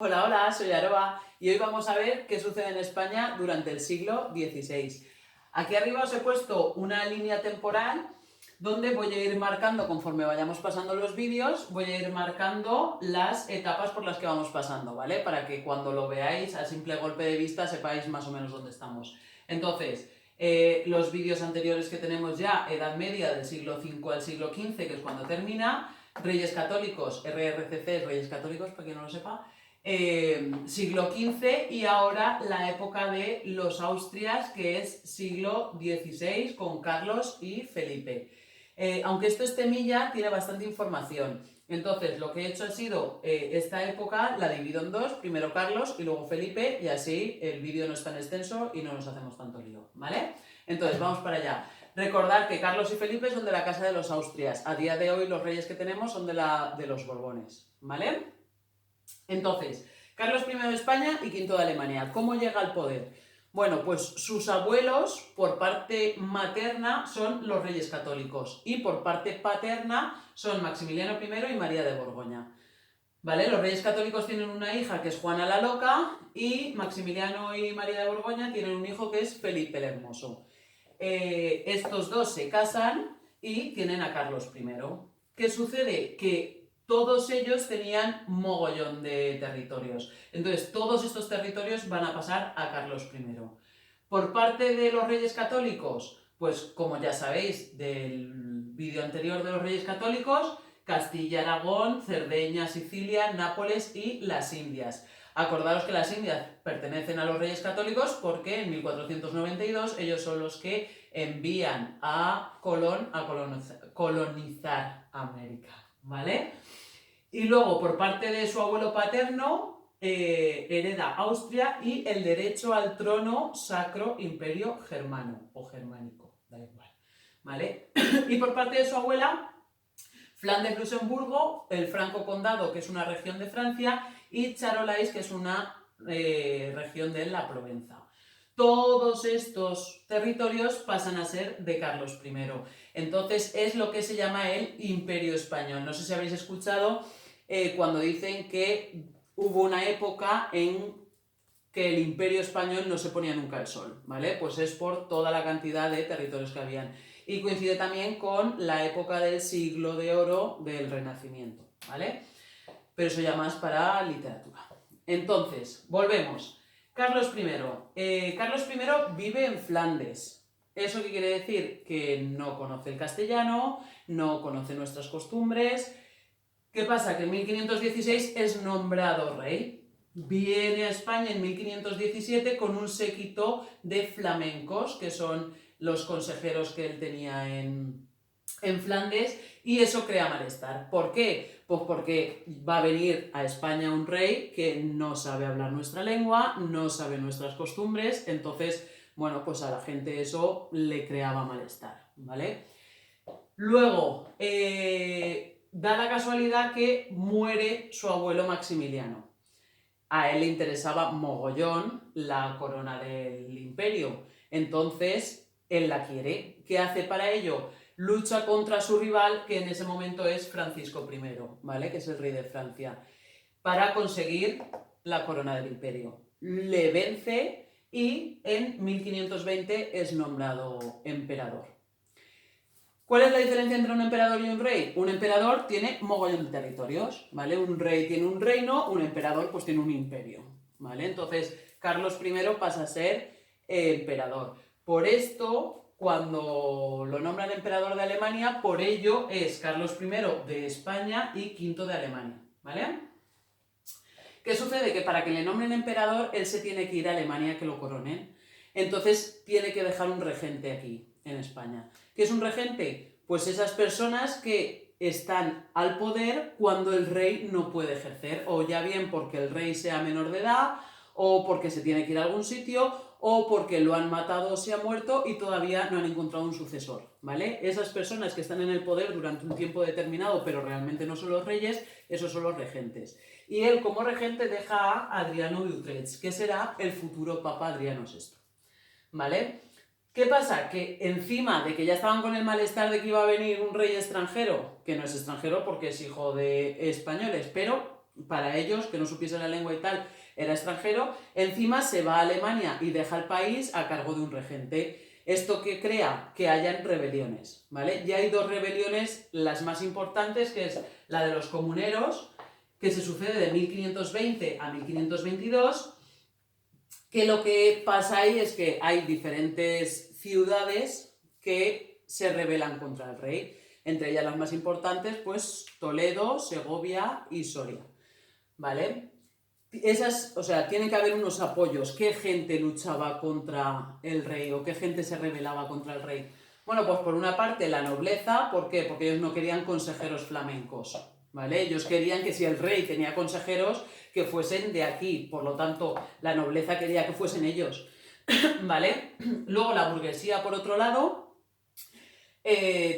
Hola, hola, soy Aroa y hoy vamos a ver qué sucede en España durante el siglo XVI. Aquí arriba os he puesto una línea temporal donde voy a ir marcando, conforme vayamos pasando los vídeos, voy a ir marcando las etapas por las que vamos pasando, ¿vale? Para que cuando lo veáis a simple golpe de vista sepáis más o menos dónde estamos. Entonces, los vídeos anteriores que tenemos ya, Edad Media del siglo V al siglo XV, que es cuando termina, Reyes Católicos, RRCC, Reyes Católicos, para quien no lo sepa, siglo XV, y ahora la época de los Austrias, que es siglo XVI, con Carlos y Felipe. Aunque esto es temilla, tiene bastante información. Entonces, lo que he hecho ha sido, esta época la divido en dos, primero Carlos y luego Felipe, y así el vídeo no es tan extenso y no nos hacemos tanto lío, ¿vale? Entonces, vamos para allá. Recordad que Carlos y Felipe son de la casa de los Austrias. A día de hoy los reyes que tenemos son de los Borbones, ¿vale? Entonces, Carlos I de España y V de Alemania. ¿Cómo llega al poder? Bueno, pues sus abuelos por parte materna son los reyes católicos y por parte paterna son Maximiliano I y María de Borgoña. ¿Vale? Los reyes católicos tienen una hija que es Juana la Loca y Maximiliano y María de Borgoña tienen un hijo que es Felipe el Hermoso. Estos dos se casan y tienen a Carlos I. ¿Qué sucede? Que todos ellos tenían mogollón de territorios. Entonces, todos estos territorios van a pasar a Carlos I. Por parte de los reyes católicos, pues como ya sabéis del vídeo anterior de los reyes católicos, Castilla, Aragón, Cerdeña, Sicilia, Nápoles y las Indias. Acordaros que las Indias pertenecen a los reyes católicos porque en 1492 ellos son los que envían a Colón a colonizar América, ¿vale? Y luego, por parte de su abuelo paterno, hereda Austria y el derecho al trono Sacro Imperio Germano o germánico, da igual, ¿vale? Y por parte de su abuela, Flandes-Luxemburgo, el Franco Condado, que es una región de Francia, y Charolais, que es una región de la Provenza. Todos estos territorios pasan a ser de Carlos I. Entonces es lo que se llama el Imperio Español. No sé si habéis escuchado cuando dicen que hubo una época en que el Imperio Español no se ponía nunca el sol, ¿vale? Pues es por toda la cantidad de territorios que habían. Y coincide también con la época del siglo de oro del Renacimiento, ¿vale? Pero eso ya más para literatura. Entonces, volvemos. Carlos I. Carlos I vive en Flandes. ¿Eso qué quiere decir? Que no conoce el castellano, no conoce nuestras costumbres. ¿Qué pasa? Que en 1516 es nombrado rey. Viene a España en 1517 con un séquito de flamencos, que son los consejeros que él tenía en Flandes, y eso crea malestar. ¿Por qué? Pues porque va a venir a España un rey que no sabe hablar nuestra lengua, no sabe nuestras costumbres, entonces, bueno, pues a la gente eso le creaba malestar, ¿vale? Luego, da la casualidad que muere su abuelo Maximiliano. A él le interesaba mogollón la corona del imperio, entonces él la quiere. ¿Qué hace para ello? Lucha contra su rival, que en ese momento es Francisco I, ¿vale? Que es el rey de Francia, para conseguir la corona del imperio. Le vence y en 1520 es nombrado emperador. ¿Cuál es la diferencia entre un emperador y un rey? Un emperador tiene mogollón de territorios, ¿vale? Un rey tiene un reino, un emperador pues tiene un imperio, ¿vale? Entonces, Carlos I pasa a ser emperador. Por esto, cuando lo nombran emperador de Alemania, por ello es Carlos I de España y V de Alemania, ¿vale? ¿Qué sucede? Que para que le nombren emperador, él se tiene que ir a Alemania a que lo coronen. Entonces, tiene que dejar un regente aquí, en España. ¿Qué es un regente? Pues esas personas que están al poder cuando el rey no puede ejercer, o ya bien porque el rey sea menor de edad, o porque se tiene que ir a algún sitio, o porque lo han matado o se ha muerto y todavía no han encontrado un sucesor, ¿vale? Esas personas que están en el poder durante un tiempo determinado, pero realmente no son los reyes, esos son los regentes. Y él, como regente, deja a Adriano de Utrecht, que será el futuro Papa Adriano VI, ¿vale? ¿Qué pasa? Que encima de que ya estaban con el malestar de que iba a venir un rey extranjero, que no es extranjero porque es hijo de españoles, pero para ellos, que no supiese la lengua y tal, era extranjero. Encima se va a Alemania y deja el país a cargo de un regente. Esto que crea que hayan rebeliones, ¿vale? Ya hay dos rebeliones, las más importantes, que es la de los comuneros, que se sucede de 1520 a 1522, que lo que pasa ahí es que hay diferentes ciudades que se rebelan contra el rey. Entre ellas las más importantes, pues Toledo, Segovia y Soria, ¿vale? Esas, o sea, tiene que haber unos apoyos. ¿Qué gente luchaba contra el rey o qué gente se rebelaba contra el rey? Bueno, pues por una parte la nobleza, ¿por qué? Porque ellos no querían consejeros flamencos, ¿vale? Ellos querían que si el rey tenía consejeros, que fuesen de aquí, por lo tanto, la nobleza quería que fuesen ellos, ¿vale? Luego la burguesía, por otro lado,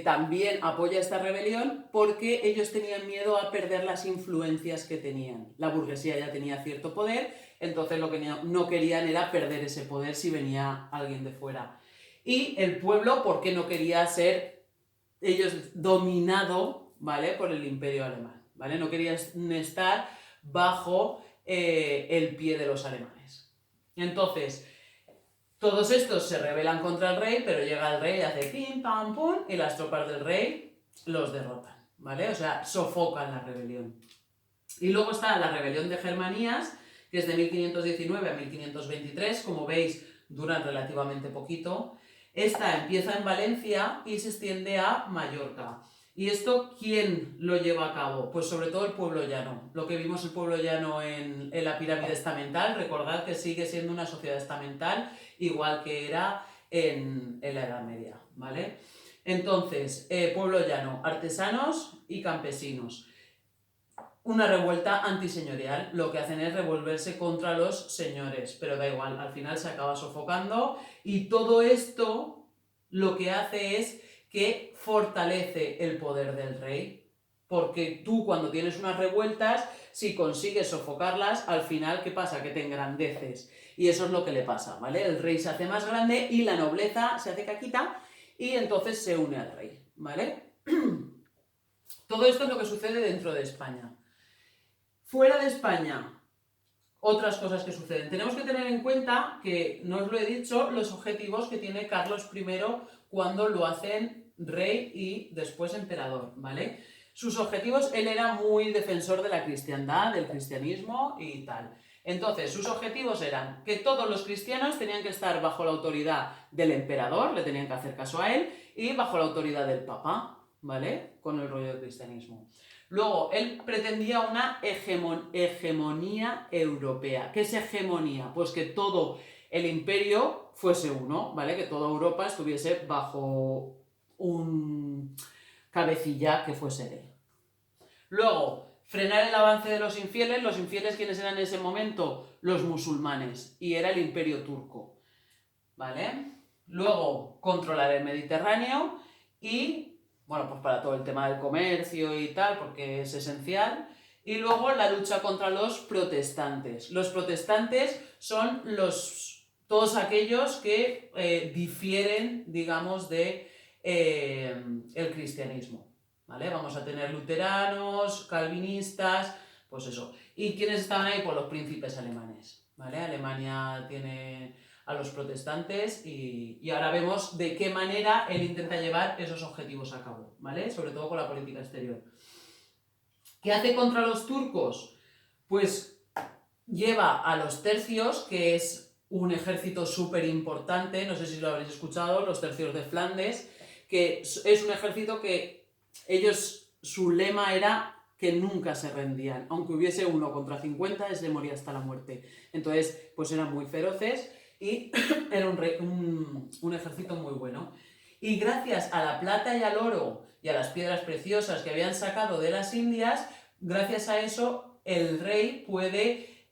también apoya esta rebelión porque ellos tenían miedo a perder las influencias que tenían. La burguesía ya tenía cierto poder, entonces lo que no querían era perder ese poder si venía alguien de fuera. Y el pueblo, porque no quería ser ellos dominado, ¿vale?, por el imperio alemán, ¿vale? No querían estar bajo el pie de los alemanes. Entonces, todos estos se rebelan contra el rey, pero llega el rey y hace pim, pam, pum, y las tropas del rey los derrotan, ¿vale? O sea, sofocan la rebelión. Y luego está la rebelión de Germanías, que es de 1519 a 1523, como veis, duran relativamente poquito. Esta empieza en Valencia y se extiende a Mallorca. ¿Y esto quién lo lleva a cabo? Pues sobre todo el pueblo llano. Lo que vimos el pueblo llano en la pirámide estamental, recordad que sigue siendo una sociedad estamental, igual que era en la Edad Media, ¿vale? Entonces, pueblo llano, artesanos y campesinos. Una revuelta antiseñorial, lo que hacen es revolverse contra los señores, pero da igual, al final se acaba sofocando y todo esto lo que hace es que fortalece el poder del rey, porque tú cuando tienes unas revueltas, si consigues sofocarlas, al final, ¿qué pasa? Que te engrandeces, y eso es lo que le pasa, ¿vale? El rey se hace más grande y la nobleza se hace caquita y entonces se une al rey, ¿vale? Todo esto es lo que sucede dentro de España. Fuera de España, otras cosas que suceden. Tenemos que tener en cuenta que, no os lo he dicho, los objetivos que tiene Carlos I cuando lo hacen rey y después emperador, ¿vale? Sus objetivos, él era muy defensor de la cristiandad, del cristianismo y tal. Entonces, sus objetivos eran que todos los cristianos tenían que estar bajo la autoridad del emperador, le tenían que hacer caso a él, y bajo la autoridad del papa, ¿vale? Con el rollo del cristianismo. Luego, él pretendía una hegemonía europea. ¿Qué es hegemonía? Pues que todo el imperio fuese uno, ¿vale? Que toda Europa estuviese bajo un cabecilla que fuese él. Luego, frenar el avance de los infieles. Los infieles, ¿quiénes eran en ese momento? Los musulmanes, y era el imperio turco, ¿vale? Luego, controlar el Mediterráneo y, bueno, pues para todo el tema del comercio y tal, porque es esencial. Y luego la lucha contra los protestantes. Los protestantes son todos aquellos que difieren, digamos, de el cristianismo, ¿vale? Vamos a tener luteranos, calvinistas, pues eso. ¿Y quiénes estaban ahí? Pues los príncipes alemanes, ¿vale? Alemania tiene a los protestantes y ahora vemos de qué manera él intenta llevar esos objetivos a cabo, ¿vale? Sobre todo con la política exterior. ¿Qué hace contra los turcos? Pues lleva a los tercios, que es un ejército súper importante, no sé si lo habréis escuchado, los tercios de Flandes, que es un ejército que ellos, su lema era que nunca se rendían, aunque hubiese 1 contra 50, ese moría hasta la muerte. Entonces, pues eran muy feroces y era un ejército muy bueno. Y gracias a la plata y al oro y a las piedras preciosas que habían sacado de las Indias, gracias a eso el rey puede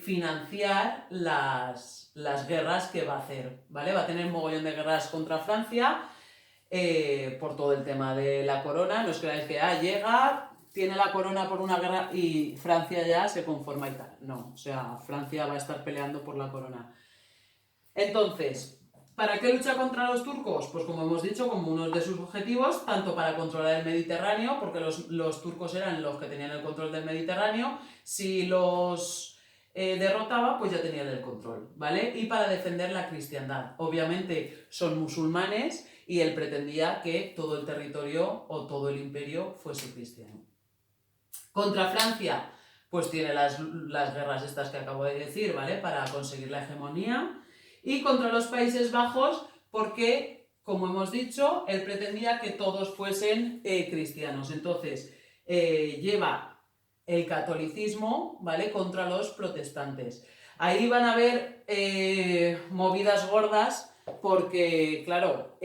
financiar las guerras que va a hacer, ¿vale? Va a tener un mogollón de guerras contra Francia por todo el tema de la corona. No os creáis que llega, tiene la corona por una guerra y Francia ya se conforma y tal. No, o sea, Francia va a estar peleando por la corona. Entonces, ¿Para qué lucha contra los turcos? Pues como hemos dicho, como uno de sus objetivos, tanto para controlar el Mediterráneo, porque los turcos eran los que tenían el control del Mediterráneo, si los derrotaba, pues ya tenían el control, ¿vale? Y para defender la cristiandad. Obviamente son musulmanes y él pretendía que todo el territorio o todo el imperio fuese cristiano. Contra Francia, pues tiene las guerras estas que acabo de decir, ¿vale? Para conseguir la hegemonía. Y contra los Países Bajos, porque, como hemos dicho, él pretendía que todos fuesen cristianos. Entonces, lleva el catolicismo, ¿vale?, contra los protestantes. Ahí van a haber movidas gordas, porque, claro,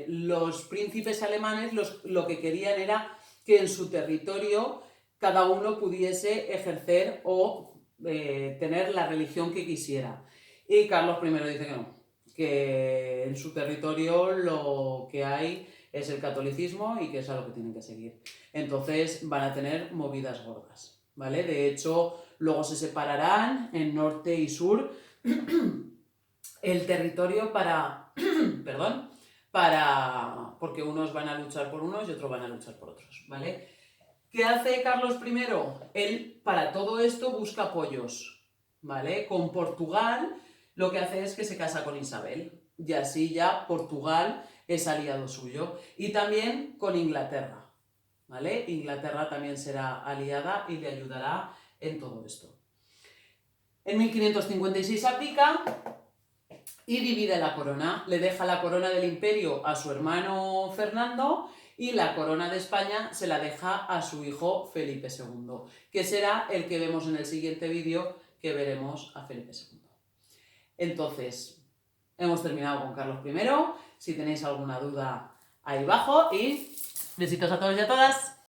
los príncipes alemanes lo que querían era que en su territorio cada uno pudiese ejercer o tener la religión que quisiera. Y Carlos I dice que no, que en su territorio lo que hay es el catolicismo y que es a lo que tienen que seguir. Entonces van a tener movidas gordas, ¿vale? De hecho, luego se separarán en norte y sur el territorio porque unos van a luchar por unos y otros van a luchar por otros, ¿vale? ¿Qué hace Carlos I? Él para todo esto busca apoyos, ¿vale? Con Portugal lo que hace es que se casa con Isabel y así ya Portugal es aliado suyo. Y también con Inglaterra, ¿vale? Inglaterra también será aliada y le ayudará en todo esto. En 1556 abdica y divide la corona. Le deja la corona del imperio a su hermano Fernando y la corona de España se la deja a su hijo Felipe II, que será el que vemos en el siguiente vídeo, que veremos a Felipe II. Entonces, hemos terminado con Carlos I. Si tenéis alguna duda, ahí abajo y besitos a todos y a todas.